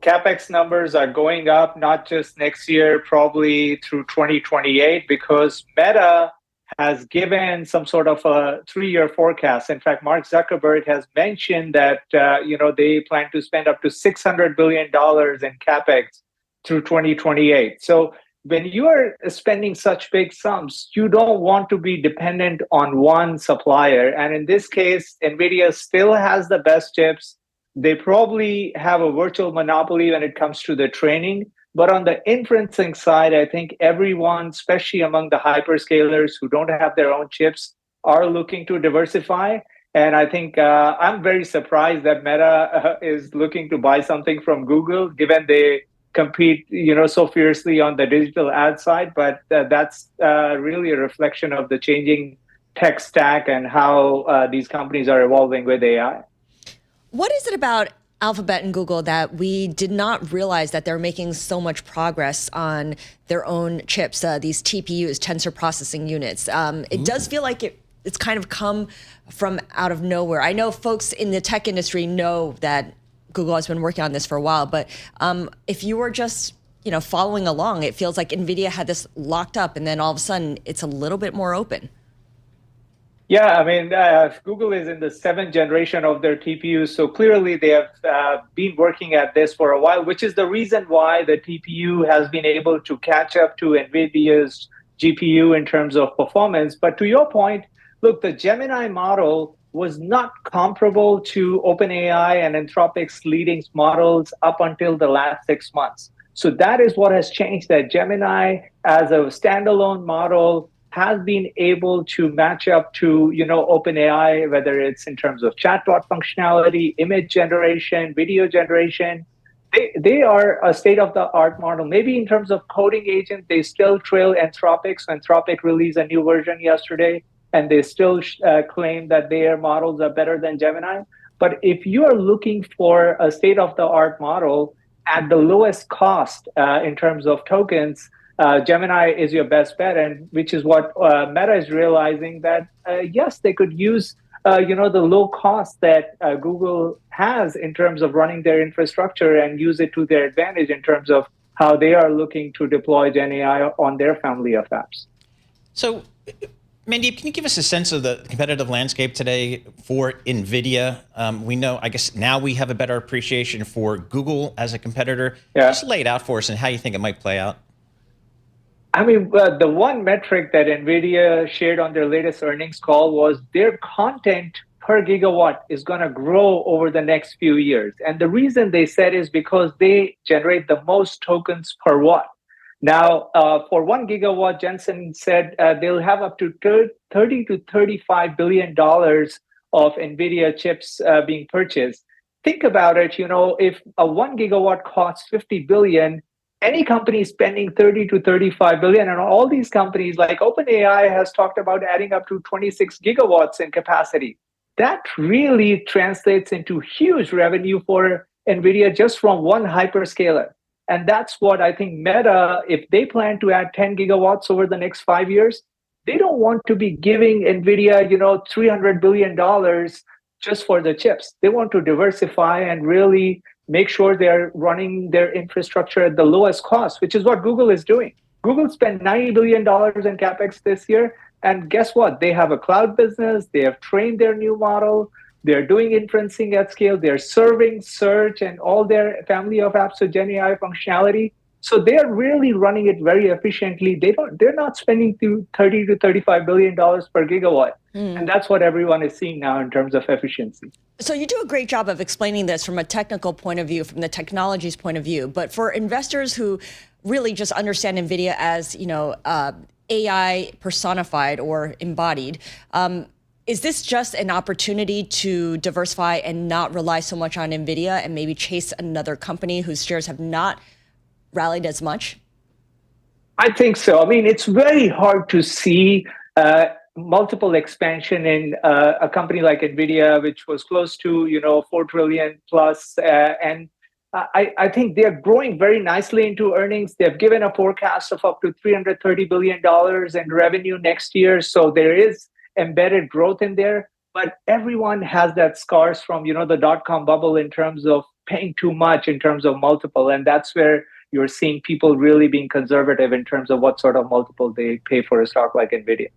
CapEx numbers are going up, not just next year, probably through 2028, because Meta has given some sort of a 3-year forecast. In fact, Mark Zuckerberg has mentioned that they plan to spend up to $600 billion in CapEx through 2028. So when you are spending such big sums, you don't want to be dependent on one supplier. And in this case, NVIDIA still has the best chips. They probably have a virtual monopoly when it comes to the training. But on the inferencing side, I think everyone, especially among the hyperscalers who don't have their own chips, are looking to diversify. And I think I'm very surprised that Meta is looking to buy something from Google, given they compete, so fiercely on the digital ad side. But that's really a reflection of the changing tech stack and how these companies are evolving with AI. What is it about Alphabet and Google that we did not realize that they're making so much progress on their own chips, these TPUs, tensor processing units? It does feel like it's kind of come from out of nowhere. I know folks in the tech industry know that Google has been working on this for a while, but if you were just following along, it feels like NVIDIA had this locked up, and then all of a sudden it's a little bit more open. Yeah, I mean, Google is in the 7th generation of their TPUs, so clearly they have been working at this for a while, which is the reason why the TPU has been able to catch up to NVIDIA's GPU in terms of performance. But to your point, look, the Gemini model was not comparable to OpenAI and Anthropic's leading models up until the last 6 months. So that is what has changed, that Gemini as a standalone model has been able to match up to, OpenAI, whether it's in terms of chatbot functionality, image generation, video generation. They are a state-of-the-art model. Maybe in terms of coding agent, they still trail Anthropic. So Anthropic released a new version yesterday, and they still claim that their models are better than Gemini. But if you are looking for a state-of-the-art model at the lowest cost in terms of tokens, Gemini is your best bet, and which is what Meta is realizing, that yes, they could use the low cost that Google has in terms of running their infrastructure and use it to their advantage in terms of how they are looking to deploy Gen AI on their family of apps. So, Mandeep, can you give us a sense of the competitive landscape today for NVIDIA? We know, I guess now we have a better appreciation for Google as a competitor. Yeah. Just lay it out for us and how you think it might play out. I mean, the one metric that NVIDIA shared on their latest earnings call was their content per gigawatt is going to grow over the next few years. And the reason they said is because they generate the most tokens per watt. Now, for 1 gigawatt, Jensen said they'll have up to $30 to $35 billion of NVIDIA chips being purchased. Think about it, if a 1 gigawatt costs $50 billion, any company spending 30 to 35 billion, and all these companies like OpenAI has talked about adding up to 26 gigawatts in capacity. That really translates into huge revenue for NVIDIA just from one hyperscaler. And that's what I think Meta, if they plan to add 10 gigawatts over the next 5 years, they don't want to be giving NVIDIA, $300 billion just for the chips. They want to diversify and really make sure they're running their infrastructure at the lowest cost, which is what Google is doing. Google spent $90 billion in capex this year. And guess what? They have a cloud business. They have trained their new model. They're doing inferencing at scale. They're serving search and all their family of apps with Gen AI functionality. So they're really running it very efficiently. They're not spending $30 to $35 billion per gigawatt. And that's what everyone is seeing now in terms of efficiency. So you do a great job of explaining this from a technical point of view, from the technology's point of view. But for investors who really just understand NVIDIA as, AI personified or embodied, is this just an opportunity to diversify and not rely so much on NVIDIA and maybe chase another company whose shares have not rallied as much? I think so. I mean, it's very hard to see multiple expansion in a company like NVIDIA, which was close to, 4 trillion plus. And I think they're growing very nicely into earnings. They've given a forecast of up to $330 billion in revenue next year. So there is embedded growth in there. but everyone has that scars from, the dot-com bubble in terms of paying too much in terms of multiple. And that's where you're seeing people really being conservative in terms of what sort of multiple they pay for a stock like Nvidia.